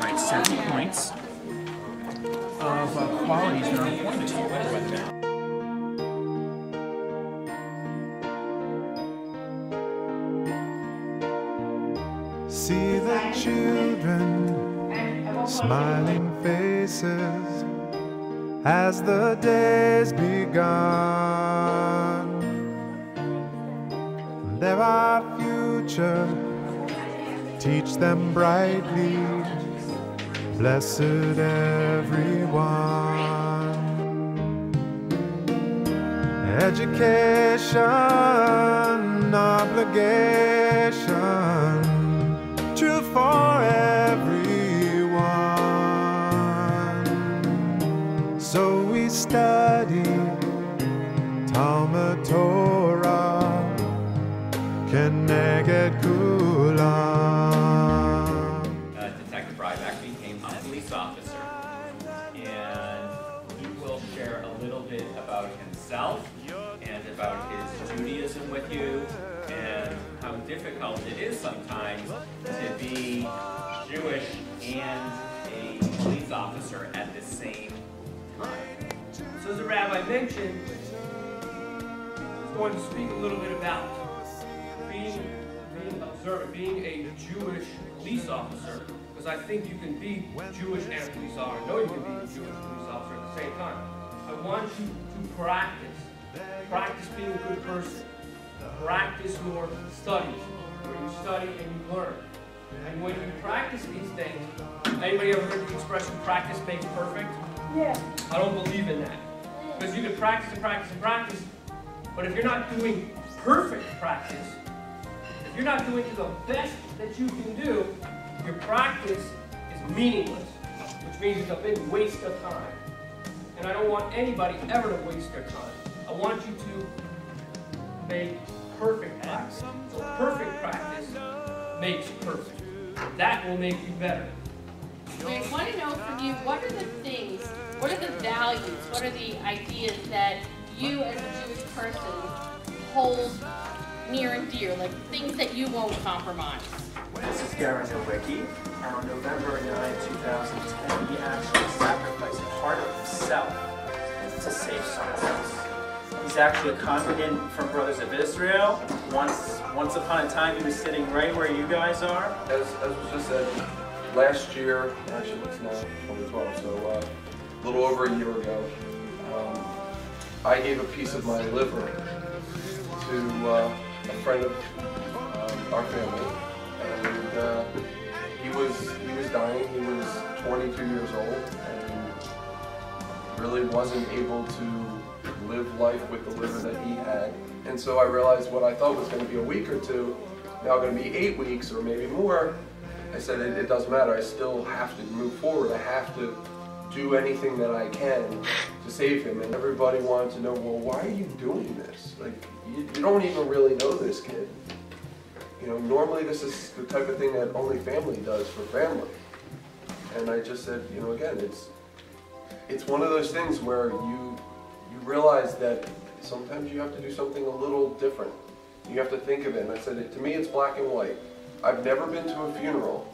right, 7 points of qualities that are important to you. See the children, smiling faces as the days begun. They're our future, teach them brightly, blessed everyone. Education, obligation, true for everyone. So we study Talmud Torah, Keneged Kulam. Detective Ryback became a police officer, and he will share a little bit about himself and about his Judaism with you, and how difficult it is sometimes to be Jewish and a police officer at the same time. So as the rabbi mentioned, he's going to speak a little bit about being observant, being a Jewish police officer, because I think you can be Jewish and a police officer. I know you can be a Jewish police officer at the same time. I want you to practice being a good person. Practice your studies, where you study and you learn. And when you practice these things, anybody ever heard the expression, practice makes perfect? Yeah. I don't believe in that. Because you can practice and practice and practice, but if you're not doing perfect practice, if you're not doing the best that you can do, your practice is meaningless, which means it's a big waste of time. And I don't want anybody ever to waste their time. I want you to make perfect practice. So perfect practice makes perfect. That will make you better. I want to know from you, what are the things, what are the values, what are the ideas that you as a Jewish person hold near and dear, like things that you won't compromise? This is Garen Nowicki. On November 9, 2010, he actually sacrificed part of himself to save someone else. He's actually a congregant from Brothers of Israel. Once upon a time, he was sitting right where you guys are. As was just said, last year, actually it's now 2012, so a little over a year ago, I gave a piece of my liver to a friend of our family, and he was dying. He was 22 years old and really wasn't able to live life with the liver that he had. And so I realized what I thought was going to be a week or two, now going to be 8 weeks or maybe more. I said it doesn't matter, I still have to move forward. I have to do anything that I can to save him. And everybody wanted to know, well, why are you doing this? Like, you don't even really know this kid. You know, normally this is the type of thing that only family does for family. And I just said, you know, again, it's one of those things where you realize that sometimes you have to do something a little different. You have to think of it. And I said, to me, it's black and white. I've never been to a funeral,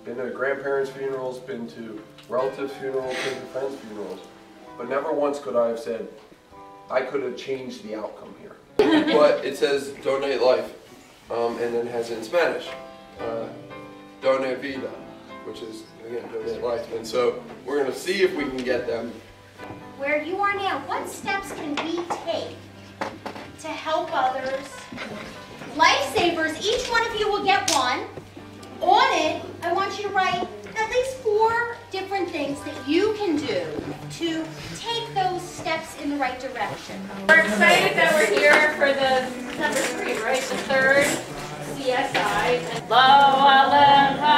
been to grandparents' funerals, been to relatives' funerals, been to friends' funerals, but never once could I have said, I could have changed the outcome here. But it says donate life, and then it has it in Spanish, donate vida, which is, again, donate life. And so we're going to see if we can get them. Where you are now, what steps can we take to help others? Lifesavers, each one of you will get one. On it, I want you to write at least 4 different things that you can do to take those steps in the right direction. We're excited that we're here for the number 3, right? The 3rd CSI. Lo alecha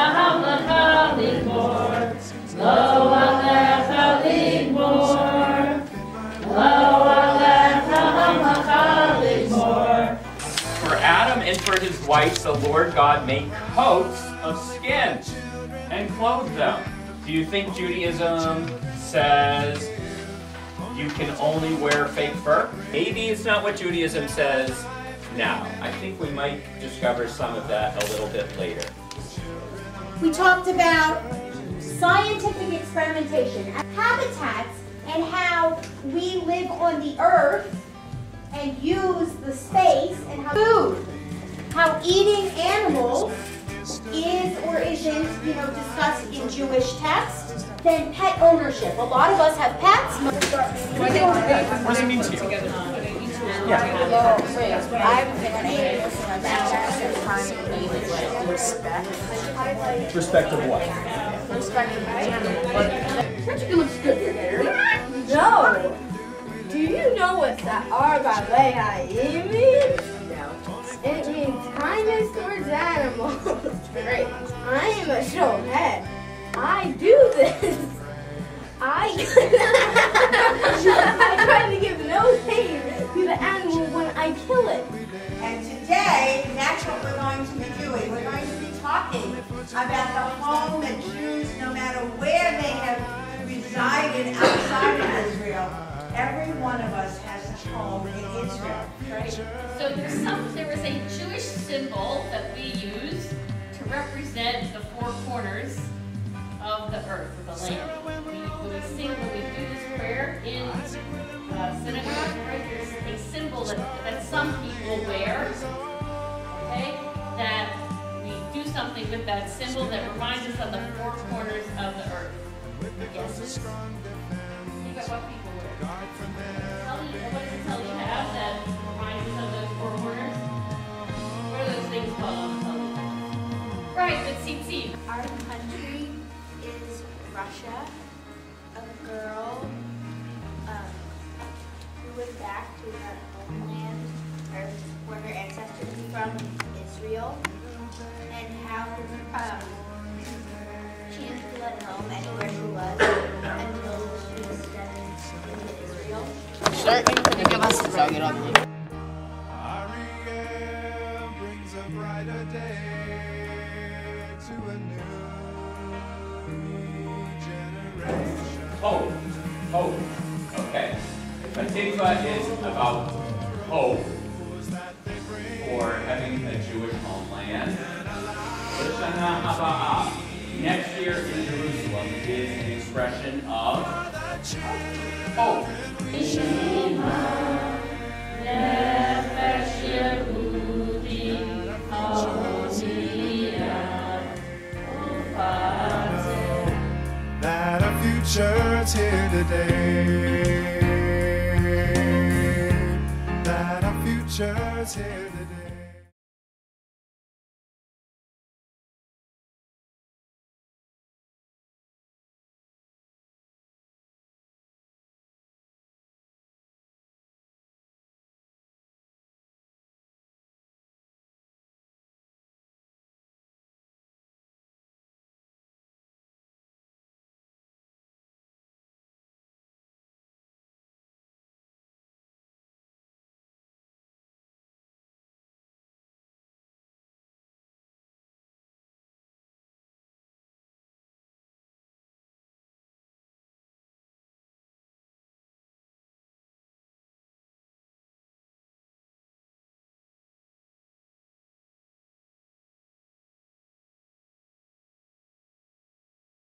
limor, lo alecha limor, lo alecha limor. For Adam and for his wife, the Lord God made coats of skin and clothed them. Do you think Judaism says you can only wear fake fur? Maybe it's not what Judaism says now. I think we might discover some of that a little bit later. We talked about scientific experimentation, habitats, and how we live on the earth and use the space, and how food, how eating animals is or isn't, discussed in Jewish texts. Then pet ownership. A lot of us have pets. What does it mean to you? Yeah. Respect of what? No. Do you know what that R-by-way means? No. It means kindness towards animals. Great. I am a showhead. I do this. I try to give no pain to the animal when I kill it. And today, that's what we're going to be doing. We're going to be talking about the home that Jews, no matter where they have resided outside of Israel, every one of us has a home in Israel. Right? So there was a Jewish symbol that we use to represent the four corners of the earth, of the land. When we do this prayer in synagogue, right, there's a symbol that some people wear, okay, that we do something with that symbol that reminds us of the four corners of the earth. Yes? Think about what people wear. What does it tell you have that reminds us of those four corners? What are those things called? Right, the tzitzit. Our country is Russia. A girl who went back to her homeland, or where her ancestors are from, Israel, and how she didn't feel at home anywhere she was until she was sent into Israel. Ariel brings a brighter day to a new generation. Hope. Hope. Okay. Hatikva is about hope for having a Jewish homeland. L'shana haba'ah, next year in Jerusalem, is an expression of hope. That our future's here today. That our future's here today.